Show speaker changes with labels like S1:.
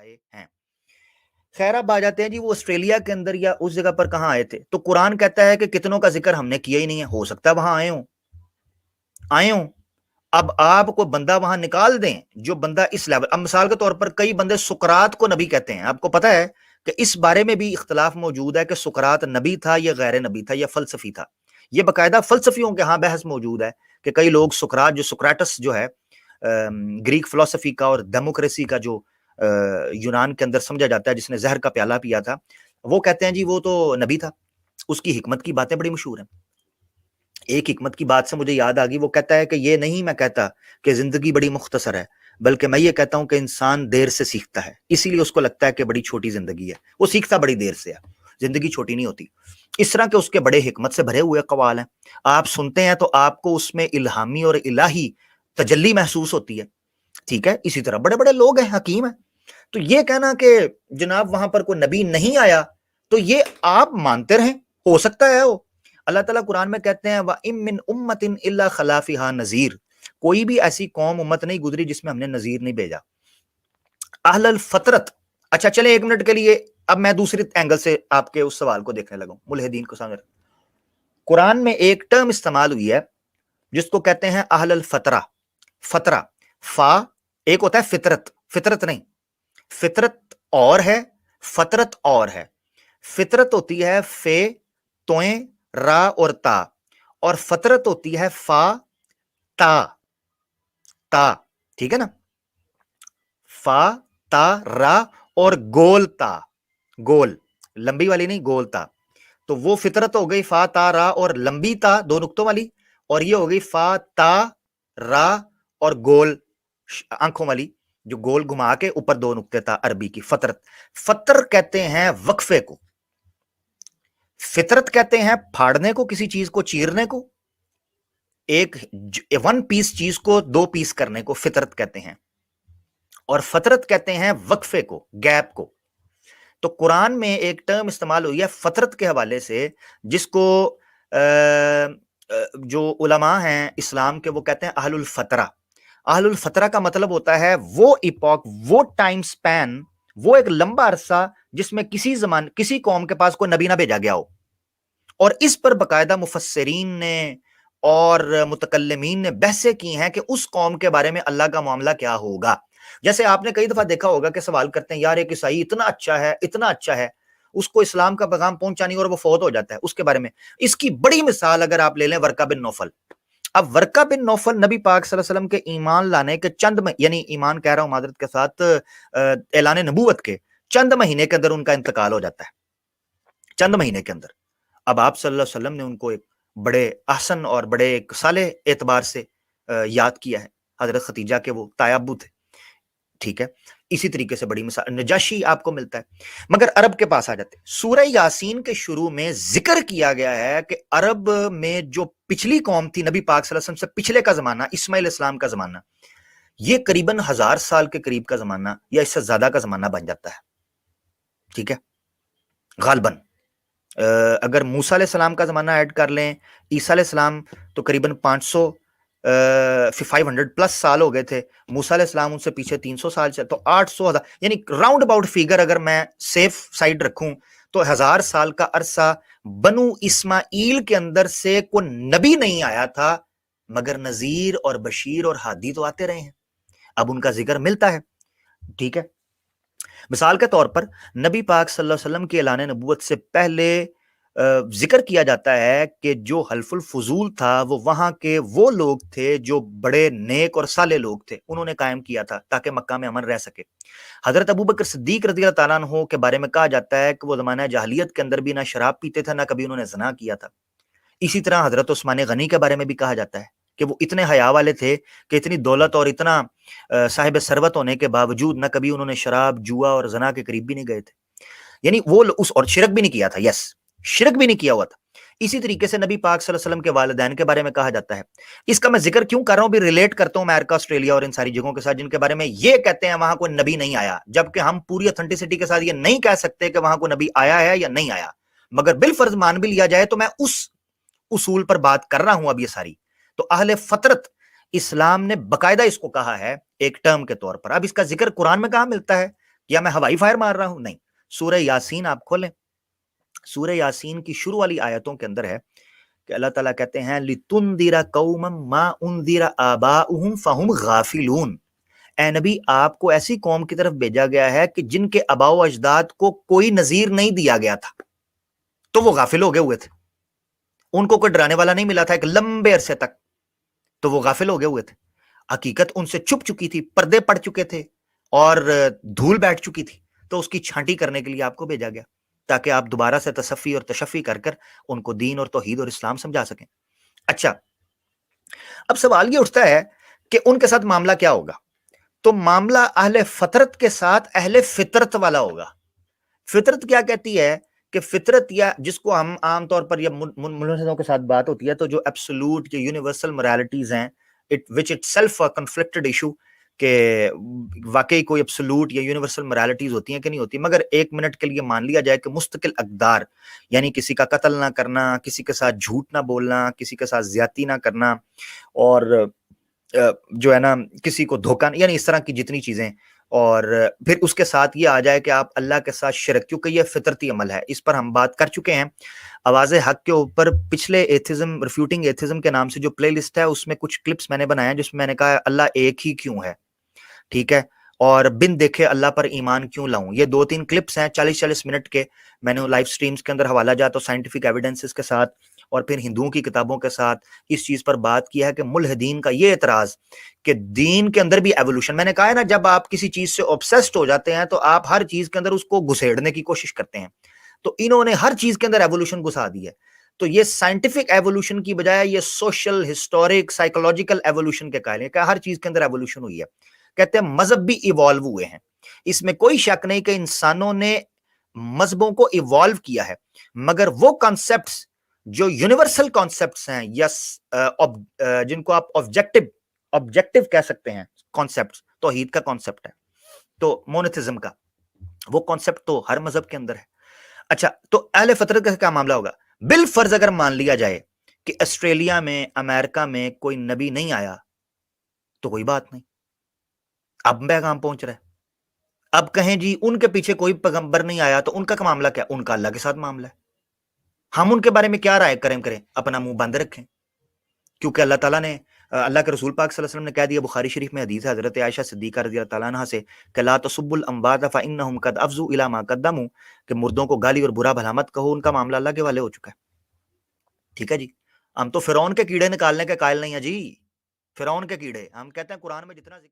S1: आए हैं। खैर अब आ जाते हैं जी, वो ऑस्ट्रेलिया के अंदर या उस जगह पर कहाँ आए थे, तो कुरान कहता है कि कितनों का जिक्र हमने किया ही नहीं है। हो सकता है वहां आए हों। अब आप कोई बंदा वहां निकाल दें जो बंदा इस लेवल, अब मिसाल के तौर पर कई बंदे सुकरात को नबी कहते हैं। आपको पता है कि इस बारे में भी इख्तलाफ मौजूद है कि सुकरात नबी था या गैर नबी था या फलसफी था। ये बाकायदा फलसफियों के यहाँ बहस मौजूद है कि कई लोग सुकरात जो सुक्राटस जो है ग्रीक फिलोसफी का और डेमोक्रेसी का जो यूनान के अंदर समझा जाता है, जिसने जहर का प्याला पिया था, वो कहते हैं जी वो तो नबी था। उसकी हिकमत की बातें बड़ी मशहूर हैं। एक हिकमत की बात से मुझे याद आ गई, वो कहता है कि ये नहीं मैं कहता कि जिंदगी बड़ी मुख्तसर है, बल्कि मैं ये कहता हूं कि इंसान देर से सीखता है, इसीलिए उसको लगता है कि बड़ी छोटी जिंदगी है। वो सीखता बड़ी देर से है, जिंदगी छोटी नहीं होती। इस तरह के उसके बड़े हिकमत से भरे हुए कवाल हैं। आप सुनते हैं तो आपको उसमें इल्हामी और इलाही तजल्ली महसूस होती है। ठीक है, इसी तरह बड़े बड़े लोग हैं, हकीम हैं। तो ये कहना कि जनाब वहां पर कोई नबी नहीं आया, तो ये आप मानते रहें, हो सकता है वो। अल्लाह ताला कुरान में कहते हैं व इम मिन उम्मतिन इल्ला खला फिहा नज़ीर, कोई भी ऐसी कौम उम्मत नहीं गुजरी जिसमें हमने नज़ीर नहीं भेजा। अहलल फतरत, अच्छा चले एक मिनट के लिए अब मैं दूसरे एंगल से आपके उस सवाल को देखने लगा, मुल्हिदीन को समझ। कुरान में एक टर्म इस्तेमाल हुई है जिसको कहते हैं अहलल फतरा। फतरा, फा एक होता है फितरत, फितरत नहीं, फितरत और है, फतरत और है। फितरत होती है फे, तोए, रा और ता, और फतरत होती है फा, ता, ता। ठीक है ना, फा, ता, रा और गोल ता, गोल लंबी वाली नहीं, गोल ता। तो वो फितरत हो गई फा, ता, रा और लंबी ता दो नुक्तों वाली, और ये हो गई फा, ता, रा और गोल आंखों वाली, जो गोल घुमा के ऊपर दो नुक्ते था, अरबी की फतरत। फतर कहते हैं वक्फे को, फितरत कहते हैं फाड़ने को, किसी चीज को चीरने को, एक वन पीस चीज को दो पीस करने को फितरत कहते हैं, और फतरत कहते हैं वक्फे को, गैप को। तो कुरान में एक टर्म इस्तेमाल हुई है फतरत के हवाले से, जिसको जो उलमा हैं इस्लाम के वो कहते हैं अहलुल फतरा। अहलुल फतरा का मतलब होता है वो इपॉक, वो टाइम स्पैन, वो एक लंबा अरसा जिसमें किसी जमान किसी कौम के पास कोई नबी ना भेजा गया हो। और इस पर बाकायदा मुफस्सिरीन ने और मुतकल्लिमीन ने बहसें की हैं कि उस कौम के बारे में अल्लाह का मामला क्या होगा। जैसे आपने कई दफा देखा होगा कि सवाल करते हैं यार एक ईसाई इतना अच्छा है, इतना अच्छा है, उसको इस्लाम का पैगाम पहुंचा नहीं और वो फौत हो जाता है, उसके बारे में। इसकी बड़ी मिसाल अगर आप ले लें वर्का बिन नौफल। अब वर्का बिन नौफल नबी पाक सल्लल्लाहु अलैहि वसल्लम के ईमान लाने के चंद में, यानी ईमान कह रहा हूं मादरत के साथ, ऐलान नबूवत के चंद महीने के अंदर उनका इंतकाल हो जाता है, चंद महीने के अंदर। अब आप सल्लल्लाहु अलैहि वसल्लम ने उनको एक बड़े अहसन और बड़े एक साले एतबार से याद किया है। हजरत खतीजा के वो तायाबू थे। ठीक है, इसी तरीके से बड़ी मिसाल नजाशी आपको मिलता है। मगर अरब के पास आ जाते हैं। सूरह यासीन के शुरू में जिक्र किया गया है कि अरब में जो पिछली कौम थी नबी पाक सल्लल्लाहु अलैहि वसल्लम से पिछले का जमाना, इस्माइल इस्लाम का जमाना, ये करीबन 1000 साल के करीब का जमाना या इससे ज्यादा का जमाना बन जाता है। ठीक है, गालबन अगर मूसा अलैहिस्सलाम का जमाना ऐड कर लें, ईसा अलैहिस्सलाम तो करीबन 500 प्लस साल हो गए थे, मूसा अलैहिस्सलाम उनसे पीछे 300 साल चल, तो 800, यानी राउंड अबाउट फिगर अगर मैं सेफ साइड रखूं तो 1000 साल का अरसा बनु इस्माइल के अंदर से कोई नबी नहीं आया था, मगर नजीर और बशीर और हादी तो आते रहे हैं। अब उनका जिक्र मिलता है। ठीक है, मिसाल के तौर पर नबी पाक सल्लल्लाहु अलैहि वसल्लम के ऐलान नबूवत से पहले जिक्र किया जाता है कि जो हल्फुल फजूल था वो वहां के वो लोग थे जो बड़े नेक और साले लोग थे, उन्होंने कायम किया था ताकि मक्का में अमन रह सके। हजरत अबू बकर सिद्दीक रज़ियल्लाहु ताला अन्हु के बारे में कहा जाता है कि वो जमाना जाहिलियत के अंदर भी ना शराब पीते थे, ना कभी उन्होंने ज़ना किया था। इसी तरह हजरत उस्मान गनी के बारे में भी कहा जाता है कि वो इतने हया वाले थे कि इतनी दौलत और इतना साहिब सरवत होने के बावजूद न कभी उन्होंने शराब, जुआ और जना के करीब भी नहीं गए थे। यानी वो उस, और शिरक भी नहीं किया था। यस, शिरक भी नहीं किया हुआ था। इसी तरीके से नबी पाक सल्लल्लाहु अलैहि वसल्लम के वालिदैन के बारे में कहा जाता है। इसका मैं जिक्र क्यों कर रहा हूं, भी रिलेट करता हूं अमेरिका, ऑस्ट्रेलिया और इन सारी जगहों के साथ जिनके बारे में ये कहते हैं वहां कोई नबी नहीं आया, जबकि हम पूरी ऑथेंटिसिटी के साथ ये नहीं कह सकते कि वहां कोई नबी आया है या नहीं आया। मगर बिल फर्ज मान भी लिया जाए तो मैं उस उसूल पर बात कर रहा हूं अब ये सारी। तो अहले फतरत इस्लाम ने बकायदा इसको कहा है एक टर्म के तौर पर। अब इसका जिक्र कुरान में कहां मिलता है یا میں ہوائی فائر مار رہا ہوں؟ نہیں. سورہ یاسین آپ کھولیں, سورہ یاسین کی شروع والی آیتوں کے اندر ہے کہ اللہ تعالیٰ کہتے ہیں لِتُنذِرَ قَوْمًا مَا أُنذِرَ آبَاؤُهُمْ فَهُمْ غَافِلُونَ. اے نبی آپ کو ایسی قوم کی طرف بھیجا گیا ہے کہ جن کے آباء و اجداد کو کوئی نذیر نہیں دیا گیا تھا, تو وہ غافل ہو گئے ہوئے تھے. ان کو کوئی ڈرانے والا نہیں ملا تھا ایک لمبے عرصے تک, تو وہ غافل ہو گئے ہوئے تھے. حقیقت ان سے چھپ چکی تھی, پردے پڑ چکے تھے اور دھول بیٹھ چکی تھی, تو اس کی چھانٹی کرنے کے لیے آپ کو بھیجا گیا تاکہ آپ دوبارہ سے تصفی اور تشفی کر کر ان کو دین اور توحید اور اسلام سمجھا سکیں. اچھا, اب سوال یہ اٹھتا ہے کہ ان کے ساتھ معاملہ کیا ہوگا؟ تو معاملہ اہل فطرت کے ساتھ اہل فطرت والا ہوگا. فطرت کیا کہتی ہے کہ فطرت, یا جس کو ہم عام طور پر یا ملحدوں کے ساتھ بات ہوتی ہے تو جو ایبسولوٹ یا یونیورسل موریلٹیز ہیں, which itself a conflicted issue, کہ واقعی کوئی ایبسولوٹ یا یونیورسل موریلٹیز ہوتی ہیں کہ نہیں ہوتی, مگر ایک منٹ کے لیے مان لیا جائے کہ مستقل اقدار, یعنی کسی کا قتل نہ کرنا, کسی کے ساتھ جھوٹ نہ بولنا, کسی کے ساتھ زیادتی نہ کرنا, اور جو ہے نا کسی کو دھوکہ, یعنی اس طرح کی جتنی چیزیں, اور پھر اس کے ساتھ یہ آ جائے کہ آپ اللہ کے ساتھ شرک, کیونکہ یہ فطرتی عمل ہے. اس پر ہم بات کر چکے ہیں آواز حق کے اوپر. پچھلے ایتھزم, ریفیوٹنگ ایتھزم کے نام سے جو پلے لسٹ ہے, اس میں کچھ کلپس میں نے بنایا جس میں میں نے کہا اللہ ایک ہی کیوں ہے, ٹھیک ہے, اور بن دیکھے اللہ پر ایمان کیوں لاؤں. یہ 2-3 کلپس ہیں 40-40 منٹ کے, میں نے لائیو سٹریمز کے اندر حوالہ جات اور سائنٹیفک ایویڈنسز کے ساتھ اور پھر ہندوؤں کی کتابوں کے ساتھ اس چیز پر بات کیا ہے کہ ملحدین کا یہ اعتراض کہ دین کے اندر بھی ایوولوشن, میں نے کہا ہے نا جب آپ کسی چیز سے obsessed ہو جاتے ہیں تو آپ ہر چیز کے اندر اس کو گھسیڑنے کی کوشش کرتے ہیں, تو انہوں نے ہر چیز کے اندر ایوولوشن گھسا دی ہے. تو یہ سائنٹیفک ایوولوشن کی بجائے یہ سوشل, ہسٹورک, سائیکولوجیکل ایوولوشن کے قائل ہیں کہ ہر چیز کے اندر ایوولوشن ہوئی ہے. کہتے ہیں مذہب بھی ایوالو ہوئے ہیں, اس میں کوئی شک نہیں کہ انسانوں نے مذہبوں کو ایوالو کیا ہے, مگر وہ کانسیپٹس جو یونیورسل کانسیپٹس ہیں یا جن کو آپ آبجیکٹو کہہ سکتے ہیں کانسیپٹس, توحید کا کانسیپٹ ہے تو مونوتھزم کا, وہ کانسیپٹ تو ہر مذہب کے اندر ہے. اچھا, تو اہل فطرت کا کیا معاملہ ہوگا؟ بالفرض اگر مان لیا جائے کہ آسٹریلیا میں, امریکہ میں کوئی نبی نہیں آیا تو کوئی بات نہیں, اب پیغام پہنچ رہا ہے. اب کہیں جی ان کے پیچھے کوئی پیغمبر نہیں آیا تو ان کا معاملہ کیا؟ ان کا اللہ کے ساتھ معاملہ ہے. ہم ان کے بارے میں کیا رائے کریں, اپنا منہ بند رکھیں, کیونکہ اللہ تعالیٰ نے, اللہ کے رسول پاک صلی اللہ علیہ وسلم نے کہہ دیا, بخاری شریف میں حدیث ہے حضرت عائشہ صدیقہ رضی اللہ تعالیٰ عنہا سے کہ لا تسبوا الاموات فانہم قد افضوا الی ما قدموا, کہ مردوں کو گالی اور برا بھلا مت کہو, ان کا معاملہ اللہ کے والے ہو چکا ہے. ٹھیک ہے جی, ہم تو فرعون کے کیڑے نکالنے کے قائل نہیں ہیں جی, فرعون کے کیڑے. ہم کہتے ہیں قرآن میں جتنا ذکر